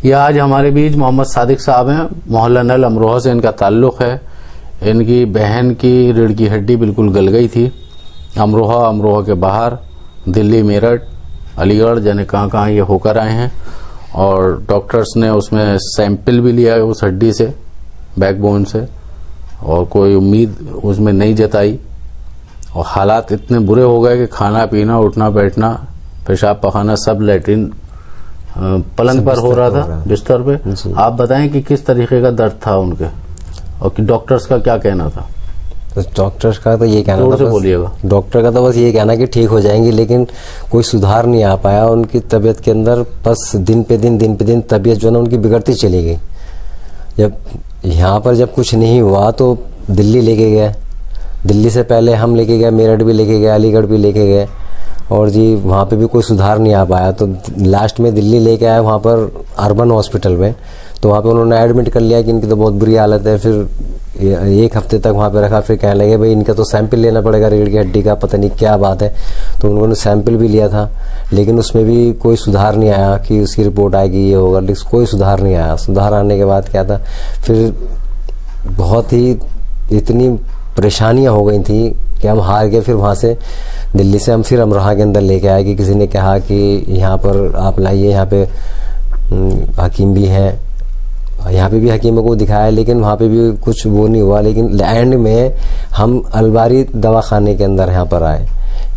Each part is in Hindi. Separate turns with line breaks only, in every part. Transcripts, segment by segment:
ये आज हमारे बीच मोहम्मद सादिक साहब हैं, मोहल्ला नल अमरोहा से इनका ताल्लुक़ है। इनकी बहन की रीढ़ की हड्डी बिल्कुल गल गई थी। अमरोहा के बाहर दिल्ली, मेरठ, अलीगढ़ जाने कहाँ ये होकर आए हैं और डॉक्टर्स ने उसमें सैंपल भी लिया है उस हड्डी से, बैकबोन से, और कोई उम्मीद उसमें नहीं जताई। और हालात इतने बुरे हो गए कि खाना पीना, उठना बैठना, पेशाब पखाना सब लैट्रिन पलंग पर हो रहा था, बिस्तर पे। आप बताएं कि किस तरीके का दर्द था उनके और कि डॉक्टर्स का क्या कहना था?
तो डॉक्टर्स का तो ये कहना था,
बोलिएगा।
डॉक्टर का तो बस ये कहना कि ठीक हो जाएंगे, लेकिन कोई सुधार नहीं आ पाया उनकी तबीयत के अंदर। बस दिन पे दिन तबीयत जो है ना उनकी बिगड़ती चली गई। जब यहाँ पर जब कुछ नहीं हुआ तो दिल्ली लेके गए। दिल्ली से पहले हम लेके गए, मेरठ भी लेके गए, अलीगढ़ भी लेके गए, और जी वहाँ पे भी कोई सुधार नहीं आ पाया। तो लास्ट में दिल्ली लेके आए, वहाँ पर अर्बन हॉस्पिटल में। तो वहाँ पे उन्होंने एडमिट कर लिया कि इनकी तो बहुत बुरी हालत है। फिर एक हफ्ते तक वहाँ पे रखा। फिर कहने लगे भाई इनका तो सैंपल लेना पड़ेगा रीढ़ की हड्डी का, पता नहीं क्या बात है। तो उन्होंने सैंपल भी लिया था, लेकिन उसमें भी कोई सुधार नहीं आया कि उसकी रिपोर्ट आएगी, ये होगा, लेकिन कोई सुधार नहीं आया। सुधार आने के बाद क्या था, फिर बहुत ही इतनी परेशानियां हो गई थी कि हम हार गए। फिर वहाँ से दिल्ली से हम फिर अमरोहा के अंदर लेके आए कि किसी ने कहा कि यहाँ पर आप लाइए, यहाँ पे हकीम भी हैं। यहाँ पे भी हकीमों को दिखाया, लेकिन वहाँ पे भी कुछ वो नहीं हुआ। लेकिन एंड में हम अलबारी दवाखाने के अंदर यहाँ पर आए।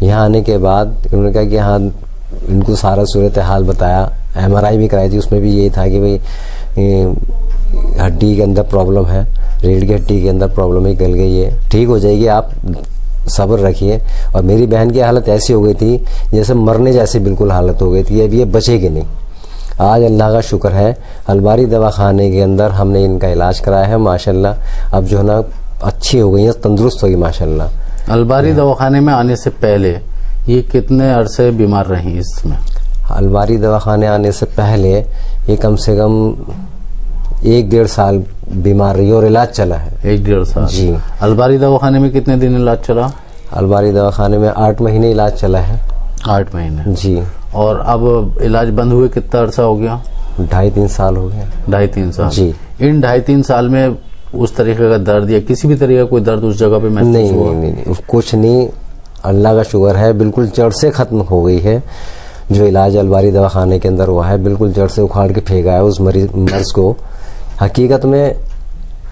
यहाँ आने के बाद उन्होंने कहा कि हाँ, इनको सारा सूरत हाल बताया। MRI भी कराई थी, उसमें भी यही था कि भाई हड्डी के अंदर प्रॉब्लम है, रीढ़ की हड्डी के अंदर प्रॉब्लम है, गल गई है, ठीक हो जाएगी, आप सब्र रखिए। और मेरी बहन की हालत ऐसी हो गई थी जैसे मरने जैसी बिल्कुल हालत हो गई थी, अब ये बचेगी नहीं। आज अल्लाह का शुक्र है, अलबारी दवाखाने के अंदर हमने इनका इलाज कराया है माशाल्लाह। अब जो है ना अच्छी हो गई है, तंदुरुस्त होगी माशाल्लाह।
अलबारी दवाखाने में आने से पहले ये कितने अरसे बीमार रही इसमें?
अलबारी दवाखाने आने से पहले ये कम से कम 1-1.5 साल बीमार रही और इलाज चला है।
1-1.5 साल
जी।
अलबारी दवाखाने में कितने दिन इलाज चला?
अलबारी दवाखाने में 8 महीने इलाज चला है।
8 महीने
जी।
और अब इलाज बंद हुए कितना अरसा हो गया?
2.5-3 साल हो गया।
2.5-3 साल जी। इन 2.5-3 साल में उस तरीके का दर्द या किसी भी तरीके का कोई दर्द उस जगह पे महसूस हुआ?
नहीं, कुछ नहीं, अल्लाह का शुक्र है, बिल्कुल जड़ से खत्म हो गई है। जो इलाज अलबारी दवाखाने के अंदर हुआ है बिल्कुल जड़ से उखाड़ के फेंका है उस मर्ज को। हकीकत में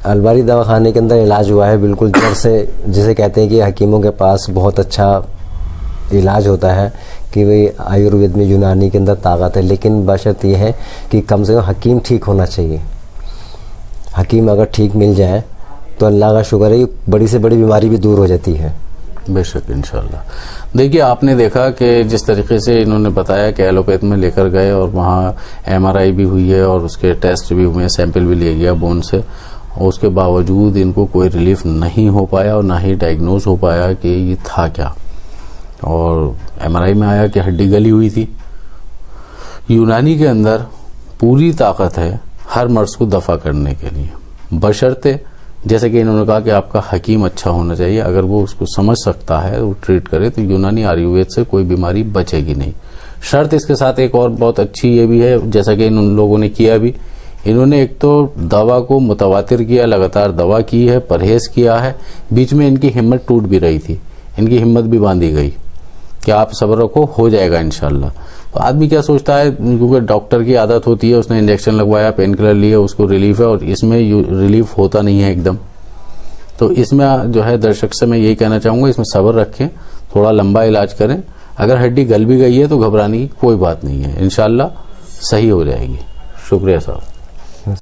अलबारी दवाखाने के अंदर इलाज हुआ है बिल्कुल जड़ से, जिसे कहते हैं कि हकीमों के पास बहुत अच्छा इलाज होता है कि भाई आयुर्वेद में, यूनानी के अंदर ताकत है, लेकिन बशर्त यह है कि कम से कम हकीम ठीक होना चाहिए। हकीम अगर ठीक मिल जाए तो अल्लाह का शुक्र है, बड़ी से बड़ी बीमारी भी दूर हो जाती है।
बेशक इंशाल्लाह। देखिए, आपने देखा कि जिस तरीके से इन्होंने बताया कि एलोपैथ में लेकर गए और वहाँ MRI भी हुई है और उसके टेस्ट भी हुए हैं, सैंपल भी लिया गया बोन से, और उसके बावजूद इनको कोई रिलीफ नहीं हो पाया और ना ही डायग्नोज हो पाया कि ये था क्या। और MRI में आया कि हड्डी गली हुई थी। यूनानी के अंदर पूरी ताकत है हर मर्ज को दफा करने के लिए, बशर्ते जैसे कि इन्होंने कहा कि आपका हकीम अच्छा होना चाहिए। अगर वो उसको समझ सकता है, वो ट्रीट करे, तो यूनानी आयुर्वेद से कोई बीमारी बचेगी नहीं। शर्त इसके साथ एक और बहुत अच्छी ये भी है, जैसा कि इन लोगों ने किया भी, इन्होंने एक तो दवा को मुतवातिर किया, लगातार दवा की है, परहेज किया है। बीच में इनकी हिम्मत टूट भी रही थी, इनकी हिम्मत भी बांधी गई कि आप सब्र रखो, हो जाएगा इंशाल्लाह। तो आदमी क्या सोचता है, क्योंकि डॉक्टर की आदत होती है, उसने इंजेक्शन लगवाया, पेन किलर लिया, उसको रिलीफ है, और इसमें रिलीफ होता नहीं है एकदम। तो इसमें जो है दर्शक से मैं यही कहना चाहूँगा, इसमें सब्र रखें, थोड़ा लंबा इलाज करें। अगर हड्डी गल भी गई है तो घबराने की कोई बात नहीं है, इंशाल्लाह सही हो जाएगी। शुक्रिया साहब।